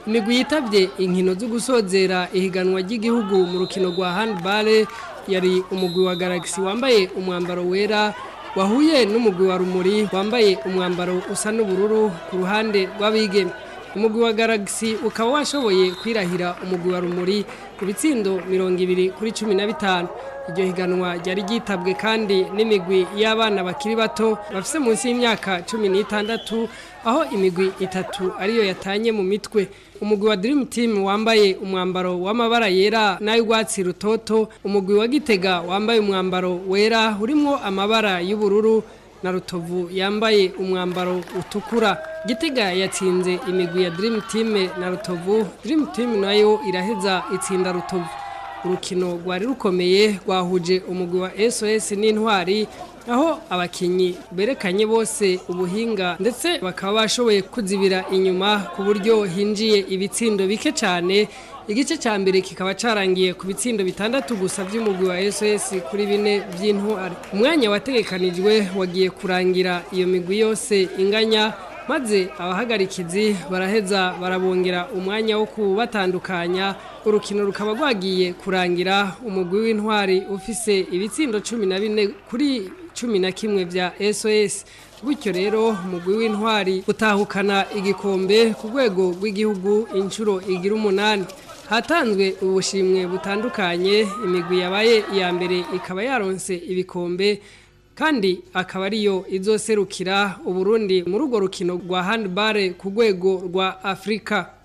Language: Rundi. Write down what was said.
imigwi yitavye inkino zo gusozera ihiganwa ry'igihugu mu rukino rwa handball yari umugwi wa Galaxy wambaye umwambaro wera wahuye n'umugwi wa Rumuri wambaye umwambaro usa n'ubururu ku ruhande rw'abigeme. Umugwi wa Galaxy ukaba washoboye kwirahira umugwi wa Rumuri ku bitsindo 20-15. Iryo higanwa ryari gitabwe kandi n'imigwi y'abana bakiri bato bafise munsi y'imyaka 16 aho imigwi itatu ariyo yatanye mu mitwe. Umugwi wa Dream Team wambaye umwambaro w'amabara yera n'ay'urwatsi rutoto, umugwi wa Gitega wambaye umwambaro wera urimo amabara y'ubururu na Rutovu yambaye umwambaro utukura. Gitega yatsinze imigwi ya Dream Team na Rutovu. Dream Team nayo iraheza itsinda Rutovu. Urukino rwari rukomeye rwahuje umugwi wa SOS n'Intwari aho abakinyi berekanye bose ubuhinga ndetse bakaba bashoboye kuzibira inyuma ku buryo hinjiye ibitsindo bike cyane. Igice ca mbere kikaba carangiye ku bitsindo 6 gusa vy'umugwi wa SOS kuri 4 vy'Intwari. Umwanya wategekanijwe wagiye kurangira iyo migwi yose inganya, maze abahagarikizi baraheza barabongera umwanya wo kubatandukanya. Urukino rukaba rwagiye kurangira umugwi w'Intwari ufise ibitsindo 14 kuri 11 vya SOS. Gutyo rero umugwi w'Intwari utahukana igikombe ku rwego rw'igihugu inshuro igira 8. Hatanzwe ubushimwe butandukanye, imigwi yabaye iya mbere ikaba yaronse ibikombe kandi akaba ariyo izoserukira Uburundi muri urwo rukino rwa handball ku rwego rwa Afrika.